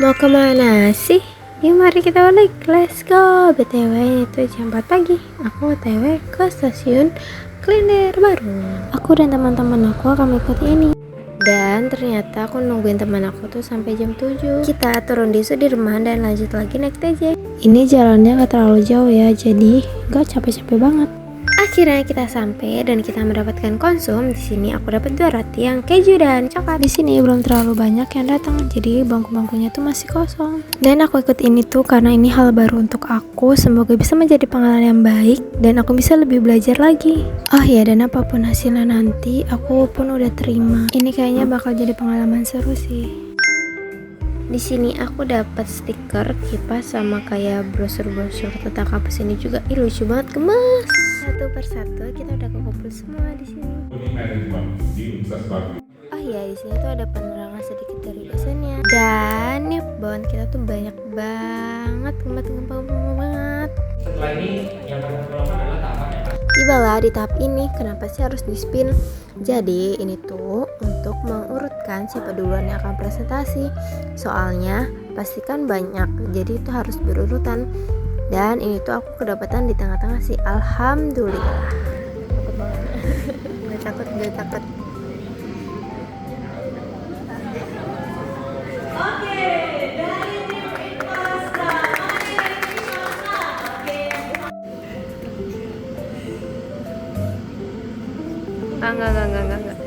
Mau kemana sih? Yuk mari kita balik, let's go. BTW itu jam 4 pagi. Aku OTW ke stasiun Klender baru. Aku dan teman-teman aku akan mengikuti ini. Dan ternyata aku nungguin teman aku tuh sampai jam 7. Kita turun di Sudirman dan lanjut lagi naik TJ. Ini jalannya gak terlalu jauh ya, jadi gak capek-capek banget. Akhirnya kita sampai dan kita mendapatkan konsum. Di sini aku dapat 2 roti yang keju dan coklat. Di sini belum terlalu banyak yang datang, jadi bangku-bangkunya tuh masih kosong. Dan aku ikut ini tuh karena ini hal baru untuk aku. Semoga bisa menjadi pengalaman yang baik dan aku bisa lebih belajar lagi. Oh ya, dan apapun hasilnya nanti, aku pun udah terima. Ini kayaknya bakal jadi pengalaman seru sih. Di sini aku dapat stiker kipas sama kayak brosur-brosur tentang kampus ini juga. Ih, lucu banget, gemes. Satu persatu kita udah kekumpul semua di sini. Oh iya, di sini tuh ada penerangan sedikit dari dosennya. Dan nih bawaan kita tuh banyak banget, gempang banget. Setelah ini yang paling kita lakukan adalah tahapan yang Tibalah di tahap ini, kenapa sih harus di spin? Jadi ini tuh untuk mengurutkan siapa duluan yang akan presentasi. Soalnya pastikan banyak, jadi itu harus berurutan. Dan ini tuh aku kedapatan di tengah-tengah sih, alhamdulillah. Takut banget. Gak takut.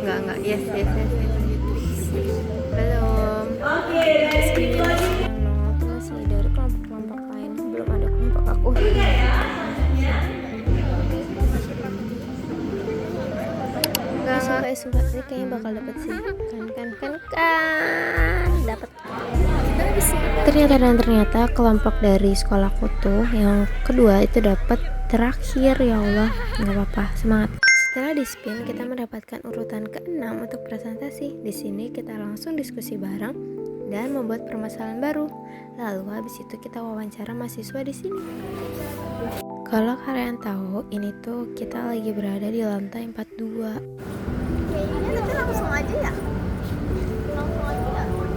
Enggak. Yes. Belum. Oke, itu masih dari kelompok-kelompok lain, belum ada kelompok aku. Enggak, sumpah ini kayaknya bakal dapet sih. Kan dapat. Ternyata kelompok dari sekolahku tuh yang kedua itu dapat terakhir. Ya Allah, nggak apa-apa, semangat. Setelah di spin, kita mendapatkan urutan ke-6 untuk presentasi. Di sini kita langsung diskusi bareng dan membuat permasalahan baru. Lalu habis itu kita wawancara mahasiswa di sini. Kalau kalian tahu, ini tuh kita lagi berada di lantai 42. Kayaknya nanti langsung aja ya.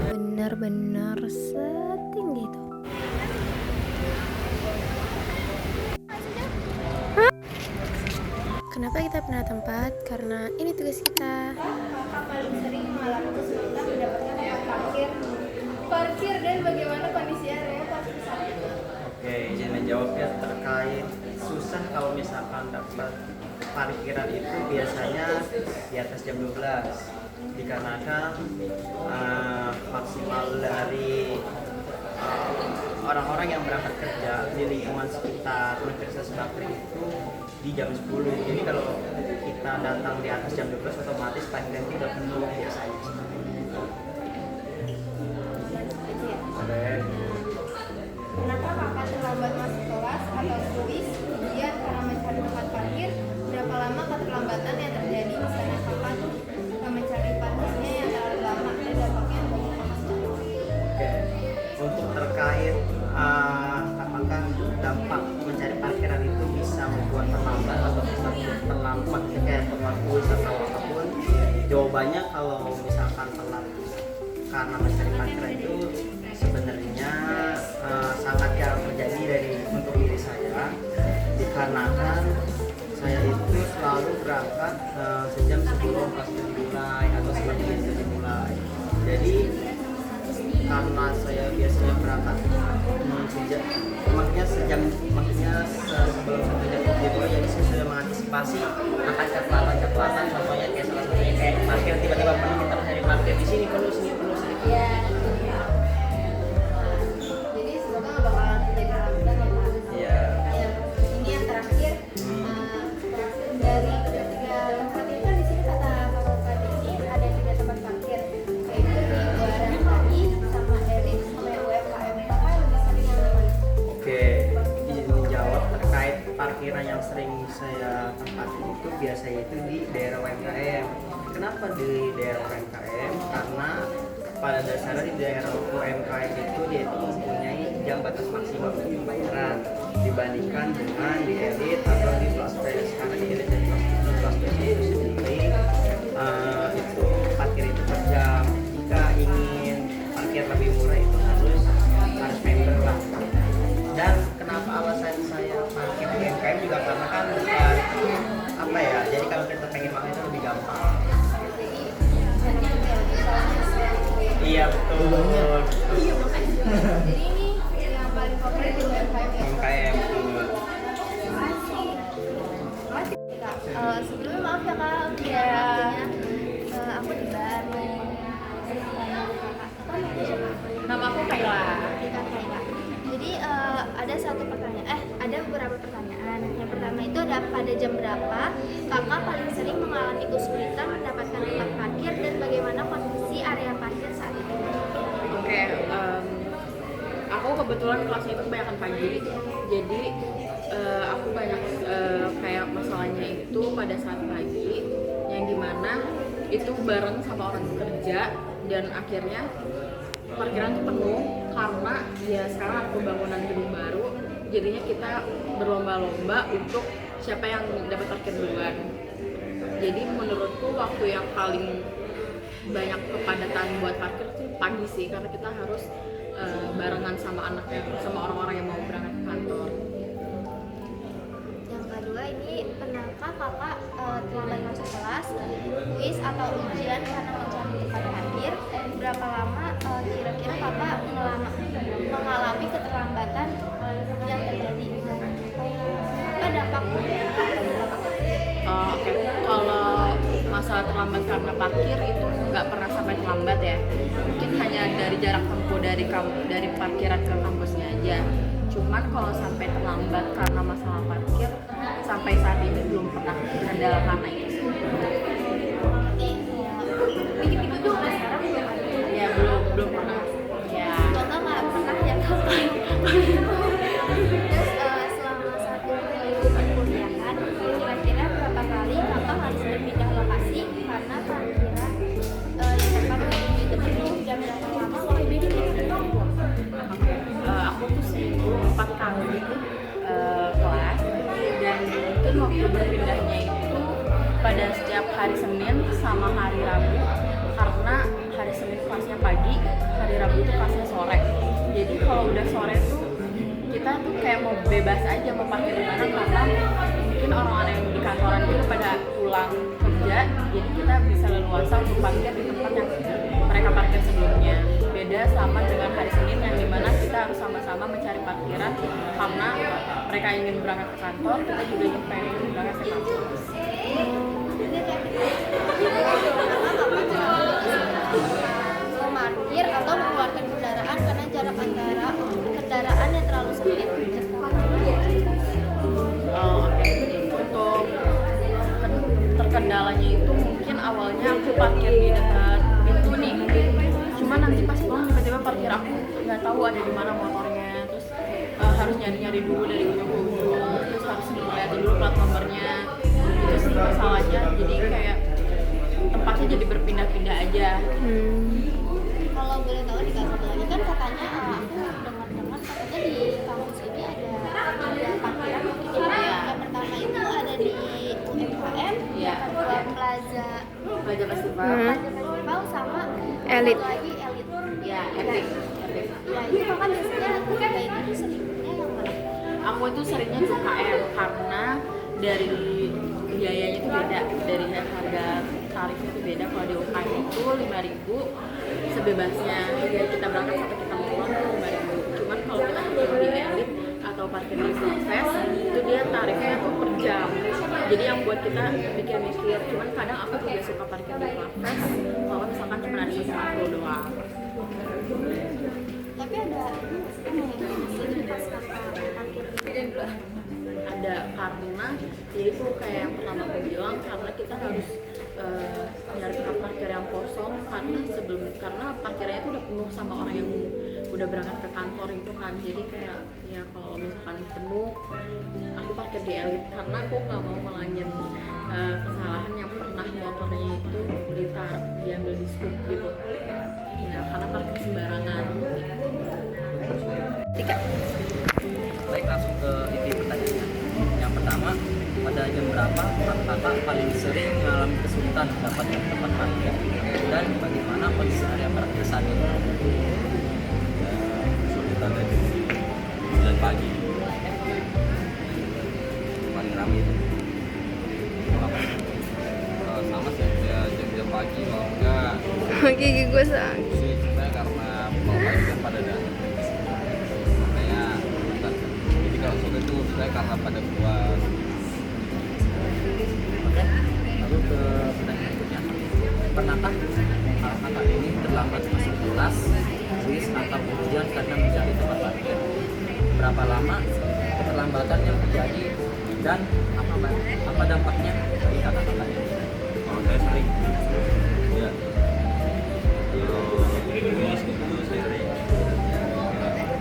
Bener-bener setinggi itu. Kenapa kita pindah tempat? Karena ini tugas kita. Paling sering malam kesulitan mendapatkan tempat parkir dan bagaimana kondisi area parkir saat itu? Oke, izin menjawabnya terkait susah kalau misalkan dapat parkiran itu biasanya di atas jam 12 dikarenakan maksimal dari orang-orang yang berangkat kerja di lingkungan sekitar Universitas Bakri itu di jam 10. Jadi kalau kita datang di atas jam 12 otomatis parkiran itu udah penuh biasanya. Kenapa kakak terlambat masuk kelas atau kuis? Kemudian karena mencari tempat parkir, berapa lama keterlambatan yang terjadi? Misalnya kakak mencari parkirnya yang terlalu lama dan dampaknya banyak masalah. Oke, untuk terkait apakah dampak mencari parkiran itu bisa membuat terlambat atau bisa terlambat kayak telat kuis atau apapun, jawabannya kalau misalkan telat karena mencari parkiran itu sebenarnya sangat jarang terjadi untuk diri saya, dikarenakan saya itu selalu berangkat sejam sebelum kelas dimulai atau seperti itu dimulai. Jadi karena saya biasanya berangkat maksudnya sebelum 1 jam dimulai, jadi saya sudah mengantisipasi akan catatan contohnya kayak salah satunya kayak parkir tiba-tiba penuh, kita cari parkir di sini penuh sini. Iya. Jadi semoga nggak bakalan terjadi lambat ya Pak. Iya. Ini yang terakhir dari ketiga tempat ini kan di sini kata Bapak ini ada 3 tempat parkir, yaitu di Buaran tadi sama Elit sama yang UMKM. Kakak lebih sering yang mana? Oke, izin menjawab terkait parkiran yang sering saya tempatin itu biasanya itu di daerah UMKM. Kenapa di daerah UMKM? Karena pada dasarnya di daerah UMKM itu dia itu mempunyai jam batas maksimum untuk pembayaran dibandingkan dengan di Elit atau di Plus Space. Karena di Elit dan Plus Space itu sendiri itu parkir itu per jam. Jika ingin parkir lebih murah itu harus banyak. Iya makanya. Jadi ini yang paling favorit di UMKM ya. UMKM. Sebelumnya maaf ya kak, ya aku di baru. Nama aku Kayla. Jadi ada ada beberapa pertanyaan. Yang pertama itu ada pada jam berapa kakak paling sering mengalami kesulitan mendapatkan tempat parkir dan bagaimana kondisi area parkir saat itu? Oke, aku kebetulan kelasnya itu kebanyakan pagi, jadi aku banyak kayak masalahnya itu pada saat pagi, yang dimana itu bareng sama orang kerja dan akhirnya parkiran tuh penuh karena ya sekarang aku bangunan gedung baru, jadinya kita berlomba-lomba untuk siapa yang dapat parkir duluan. Jadi menurutku waktu yang paling banyak kepadatan buat parkir tuh pagi sih, karena kita harus barengan sama anaknya, sama orang-orang yang mau berangkat ke kantor. Yang kedua ini pernahkah kakak terlambat masuk kelas, kuis atau ujian karena mencari tempat parkir? Berapa lama kira-kira kakak mengalami keterlambatan yang terjadi? Apa dampaknya? Oke, kalau masalah terlambat karena parkir itu nggak pernah sampai terlambat ya. Mungkin hanya dari jarak tempuh dari parkiran ke kampusnya aja. Cuman kalau sampai terlambat karena masalah parkir, sampai saat ini belum pernah kendala karena itu. Bikin itu tuh sekarang belum ada. Ya belum pernah. Ya. Kakak nggak pernah ya kakak. Terus selama saat itu perkuliahan, kira-kira berapa kali kakak harus berpindah lokasi karena parkiran yang tempat menuju itu penuh dan berapa lama kalau bikin itu Oke, aku tuh seminggu 4 kali kelas, dan mungkin waktu berpindahnya itu pada setiap hari Senin sama hari Rabu, karena hari Senin kelasnya pagi, hari Rabu itu kelasnya sore. Jadi kalau udah sore tuh kita tuh kayak mau bebas aja mau parkir di mana, karena mungkin orang-orang yang di kantoran itu pada pulang kerja, jadi kita bisa leluasa untuk parkir di tempat yang mereka parkir sebelumnya. Beda sama dengan hari Senin yang dimana kita harus sama-sama mencari parkiran karena mereka ingin berangkat ke kantor, kita juga ingin pengen berangkat ke kantor. memarkir atau mengeluarkan kendaraan karena jarak antara kendaraan yang terlalu sempit. Oke. Untuk terkendalanya itu mungkin awalnya aku parkir di dekat pintu nih, cuma nanti pas pulang tiba-tiba parkir aku nggak tahu ada di mana motornya, terus harus nyari-nyari dulu dari ujung ke ujung, terus harus lihat dulu plat nomornya. Itu sih masalahnya, jadi kayak tempatnya jadi berpindah-pindah aja. Kalau boleh tahu di kampus lagi kan katanya aku dengar-dengar katanya di kampus ini ada parkiran mungkin ya. Yang pertama itu ada di UMKM, Iya. yang kedua Plaza Festival. sama Elit. satu lagi Elit. Ya, epic. Ya itu kakak biasanya kayak itu seringnya yang mana? Aku itu seringnya ke KM karena dari biayanya itu beda, dari harga tarifnya itu beda. Kalau di UKM itu 5.000 sebebasnya, dari kita berangkat sampai kita pulang itu 5.000. Cuman kalau kita parkir di Elit atau parkir di Fest itu dia tarifnya tuh per jam. Jadi yang buat kita bikin mikir. Cuman kadang aku juga suka parkir di Fest kalau misalkan cuma ada satu doang. Tapi ada ini pas kakak parkir gitu. Ada, karena ya itu kayak yang pertama aku bilang, karena kita harus nyari tempat parkir yang kosong karena parkirnya itu udah penuh sama orang yang udah berangkat ke kantor itu kan. Jadi kayak ya kalau misalkan penuh aku parkir di Elit karena aku nggak mau melangin kesalahan yang pernah motornya itu diambil di scoop gitu ya, karena parkir sembarangan. Baik, langsung ke inti pertanyaannya. Yang pertama, pada jam berapa kakak paling sering mengalami kesulitan mendapatkan tempat parkir dan bagaimana kondisi area parkir saat itu? Kesulitan dari 9 pagi paling ramai itu. Sama sih ya, jam-jam pagi kalau enggak Gigi gue sakit. sih sebenarnya karena Saya karena pada puas. Oke, lalu ke pertanyaan berikutnya. Pernahkah kakak ini terlambat masuk kelas, kuis atau ujian karena mencari tempat parkir? Berapa lama keterlambatan yang terjadi dan apa dampaknya bagi kakak-kakak ini? Kalau saya sering, ya. Kalau kuis gitu saya sering.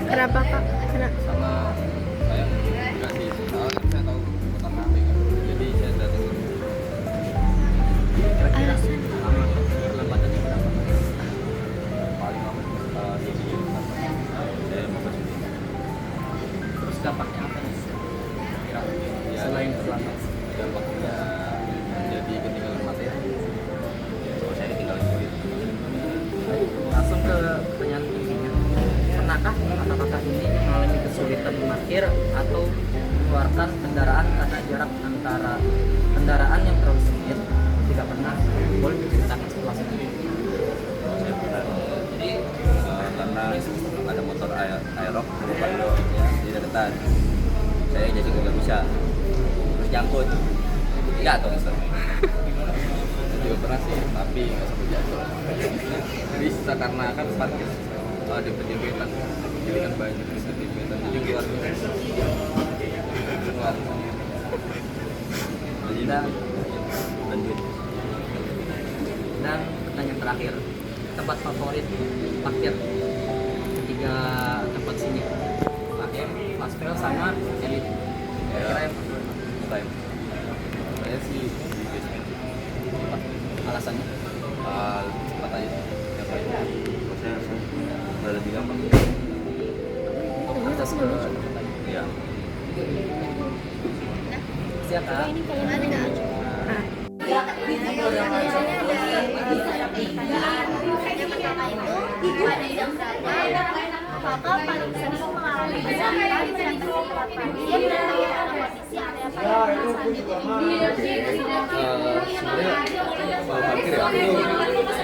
Kenapa kak? Sama saya nggak sih. Soalnya saya tahu kotak HP kan. Jadi saya datang dulu. Kira-kira lama keterlambatannya berapa? Paling lama 2 jam. Saya 15 menit. Terus dampaknya apa nih? Kira Ya, selain terlambat. dampaknya jadi ketinggalan materi. Kalau saya ketinggalan kuis. Langsung ke pertanyaan intinya. Pernahkah kakak-kakak ini mengalami kesulitan memarkir atau mengeluarkan kendaraan karena jarak antara kendaraan yang terlalu sempit? Jika pernah, boleh diceritakan situasinya. Kalau saya pernah. Jadi karena ada motor aerob Pando di deketan. Saya jadi nggak bisa. Terus jangkut. Jatuh Mister. Saya juga pernah sih, tapi nggak sampai jatuh. Bisa karena kan parkir di penjemputan, jadi kan banyak di penjemputan, jadi keluar. Jadi lanjut. Dan pertanyaan terakhir, tempat favorit parkir ketiga tempat sini, KM, Pastel sama Elit. Kira-kira yang Time. Saya sih di basement. alasannya? Cepat aja. Siapa aja? Saya udah lebih gampang. Untuk akses ke tempat tadi. Iya. Siap kak? Pada jam berapa kakak paling sering mengalami kesulitan menemukan tempat parkir dan bagaimana kondisi area parkir Sebenarnya kalau parkir ya aku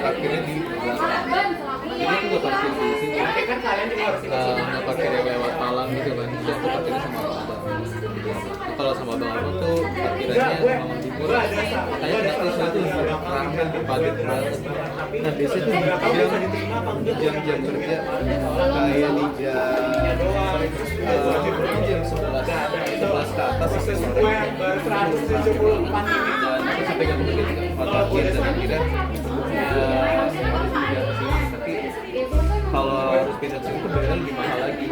parkirnya di belakang. Jadi aku gak parkir di sini. Nggak parkir yang lewat palang gitu kan. Jadi aku parkirnya sama abang. Kalau sama abang tuh parkirannya memang timur. Makanya kenapa saya tuh rame padat banget. Nah biasanya tuh jam-jam kerja kayak di jam 11 ke atas itu sore. Dan aku sampai nggak mungkin parkir dan akhirnya tapi kalau harus pindah sini tuh beneran lebih mahal lagi.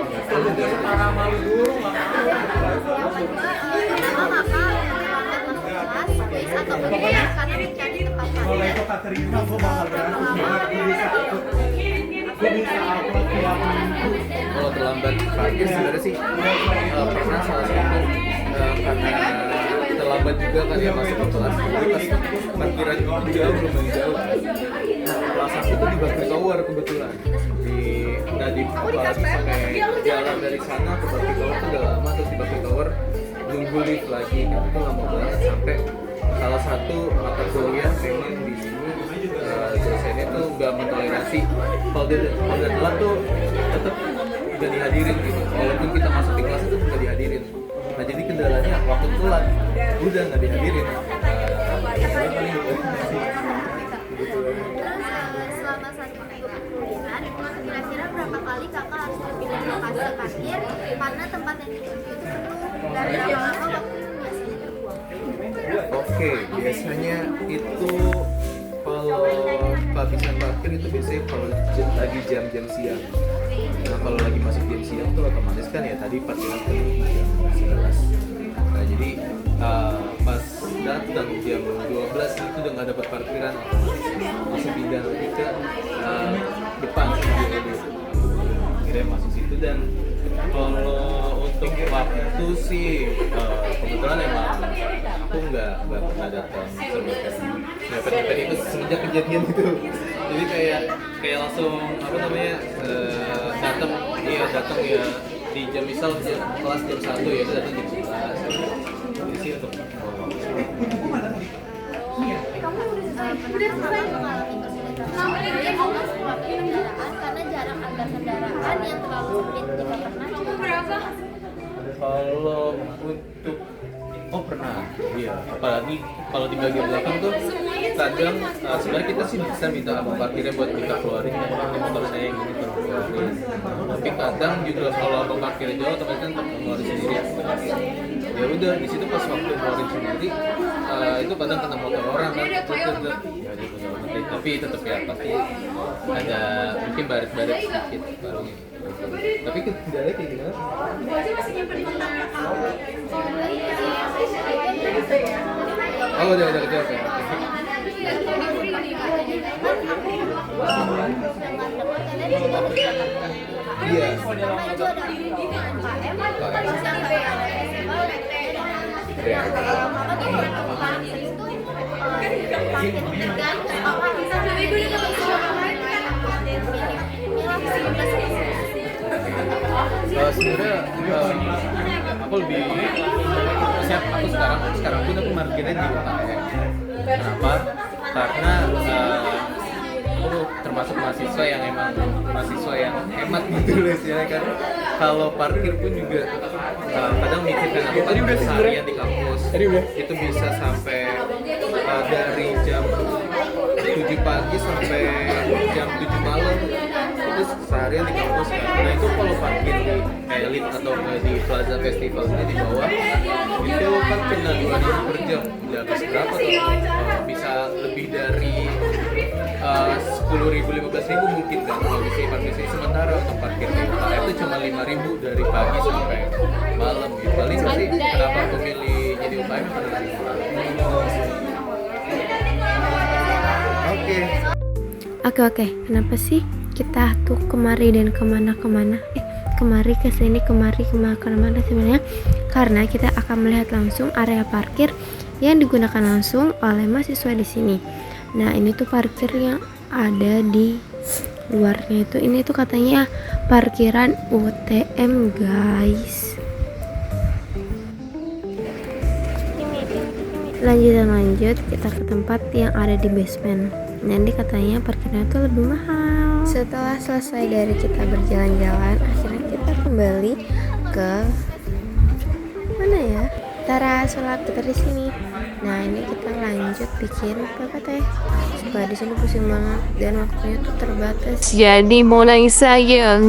Kalau terlambat parkir sebenarnya sih pernah salah satu karena terlambat juga kan ya masuk ke kelas. Jadi pas parkiran itu jauh lumayan jauh. Nah, kelas aku tuh di Bakri Tower kebetulan. Tadi apalagi sampai jalan dari sana ke Bakri Tower tuh udah lama, terus di Bakri Tower nunggu lift lagi kan itu lama banget sampai salah satu mata kuliah memang di sini dosennya tuh nggak mentoleransi kalau dia telat tuh tetap nggak dihadirin gitu, walaupun kita masuk di kelas itu nggak dihadirin. Nah jadi kendalanya waktu telat udah nggak dihadirin. selama 1 minggu perkuliahan kira-kira berapa kali kakak harus berpindah lokasi parkir karena tempat yang dituju itu penuh dan berapa lama waktu yang biasanya terbuang? Oke, biasanya itu kalau kehabisan parkir itu biasanya kalau lagi jam-jam siang. Nah kalau lagi masuk jam siang tuh otomatis kan ya tadi parkiran penuh jam 11. Nah jadi pas datang jam 12 itu udah nggak dapat parkiran, langsung pindah lagi ke depan sendiri. Akhirnya masuk situ dan kalau untuk waktu sih kebetulan emang aku nggak pernah datang mepet-mepet itu semenjak kejadian itu. Jadi kayak langsung apa namanya datang ya di jam misal kelas jam 1 ya itu datang jam 11. Jadi sih untuk Kakak mengalami kesulitan parkir dengan waktu kendaraan karena jarak antar kendaraan yang terlalu sempit jika pernah coba. kalau Nah, iya. Apalagi kalau di bagian belakang tuh kadang sebenarnya kita sih bisa minta abang parkirnya buat kita keluarin kan ini motor saya yang gini tolong keluarin. Tapi kadang juga kalau abang parkirnya jauh otomatis kan ngeluarin sendiri. Ya udah di situ pas waktu ngeluarin sendiri itu kadang kena motor orang kan. Ya dia punya penting. Tapi tetap ya pasti ada mungkin baret-baret sedikit barunya. Tapi kendalanya kayak gimana? Oh udah kejawab ya. Iya. Sebenarnya aku lebih siap aku sekarang pun aku parkirnya di UKM. Kenapa? Karena aku termasuk mahasiswa yang emang mahasiswa yang hemat gitu loh istilahnya kan. Kalau parkir pun juga kadang mikirkan aku tadi udah seharian di kampus itu bisa sampai dari jam 7 pagi sampai jam 7 malam itu seharian di kampus kan. Nah itu kalau parkir di Elite atau di Plaza Festival ini di bawah itu kan kena 2.000 per jam. Udah habis berapa tuh? Bisa lebih dari 10.000, 15.000 mungkin kan kalau di sini parkir sini. Sementara untuk parkir di UKM itu cuma 5.000 dari pagi sampai malam gitu. Paling sih kenapa aku milih jadi UKM karena lebih murah. Oke, kenapa sih kita tuh kemari dan kemana-kemana? Kemari ke sini, kemari kemana-mana sebenarnya karena kita akan melihat langsung area parkir yang digunakan langsung oleh mahasiswa di sini. Nah, ini tuh parkir yang ada di luarnya itu. Ini tuh katanya parkiran UTM, guys. Lanjut kita ke tempat yang ada di basement. Nanti katanya parkirnya tuh lebih mahal. Setelah selesai dari kita berjalan-jalan, akhirnya kita kembali ke mana ya? Tara sulap kita di sini. Nah ini kita lanjut bikin PPT. Supaya di sini pusing banget dan waktunya tuh terbatas. Jadi mulai saya.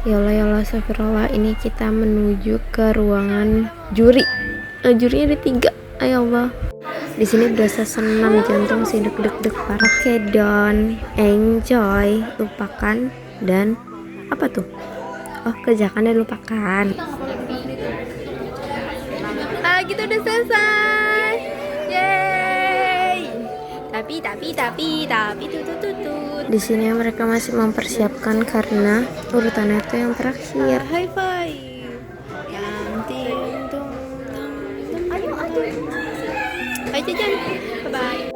Ya Allah, astagfirullah. Ini kita menuju ke ruangan juri. Jurinya ada 3. Ayo Allah. Di sini berasa senam jantung sih deg-deg parah. Oke, don't enjoy, lupakan dan apa tuh? Oh, kerjakan dan lupakan. Gitu udah selesai. Yeay. Tapi tutut. Di sini mereka masih mempersiapkan karena urutannya itu yang terakhir. High five. Ayo jajan, bye-bye.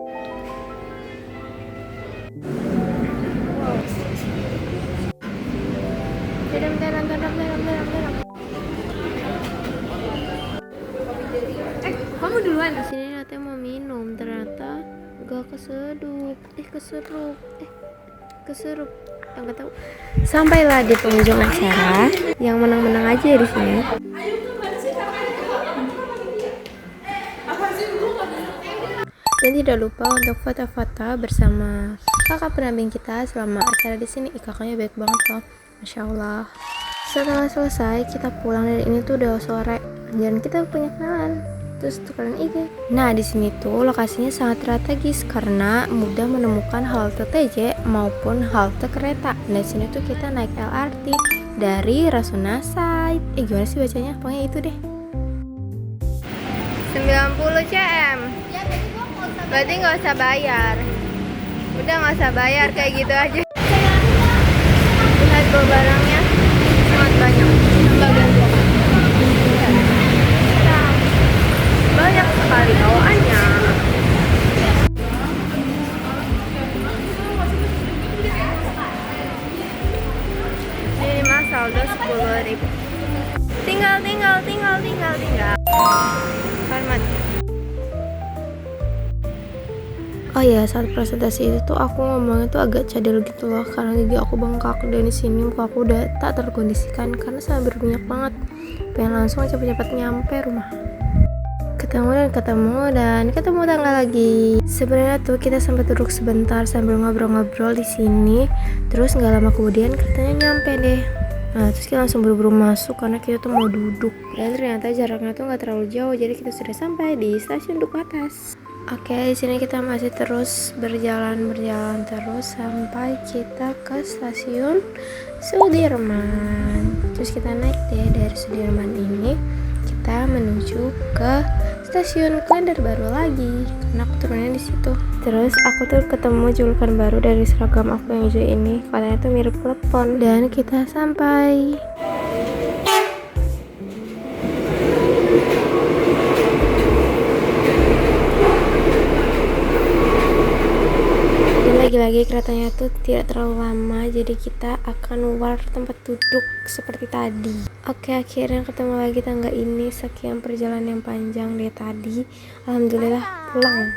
Dalam. Kamu duluan. Di sini Nate mau minum, ternyata gak keserup. Keserup. Yang tahu. Sampailah di penghujung acara. Yang menang-menang aja di sini. Dan tidak lupa untuk foto-foto bersama kakak pendamping kita selama acara di sini. Kakaknya baik banget loh, masya Allah. Setelah selesai kita pulang dari ini tuh udah sore dan kita punya kenalan. Terus tukeran IG. Nah di sini tuh lokasinya sangat strategis karena mudah menemukan halte TJ maupun halte kereta. Nah di sini tuh kita naik LRT dari Rasuna Said. Gimana sih bacanya? Pokoknya itu deh. 90 cm. Berarti nggak usah bayar. Udah nggak usah bayar, kayak gitu aja. Lihat bawa barangnya sangat banyak. Banyak sekali bawaannya. Ini mas saldo 10.000. Tinggal. Hormat. Oh ya, saat presentasi itu tuh aku ngomongnya tuh agak cadel gitu loh karena gigi aku bengkak dan di sini muka aku udah tak terkondisikan karena sangat berminyak banget. Pengen langsung cepet-cepet nyampe rumah. ketemu tangga lagi. Sebenarnya tuh kita sempat duduk sebentar sambil ngobrol-ngobrol di sini. Terus nggak lama kemudian keretanya nyampe deh. Nah terus kita langsung buru-buru masuk karena kita tuh mau duduk. Dan ternyata jaraknya tuh nggak terlalu jauh, jadi kita sudah sampai di stasiun Duku Atas. Oke, di sini kita masih terus berjalan terus sampai kita ke stasiun Sudirman. Terus kita naik deh dari Sudirman ini, kita menuju ke stasiun Klender Baru lagi karena aku turunnya di situ. Terus aku tuh ketemu julukan baru dari seragam aku yang hijau ini, katanya tuh mirip klepon. Dan kita sampai. Lagi-lagi keretanya tuh tidak terlalu lama, jadi kita akan war tempat duduk seperti tadi. Oke, akhirnya ketemu lagi tangga ini. Sekian perjalanan yang panjang dari tadi, alhamdulillah pulang.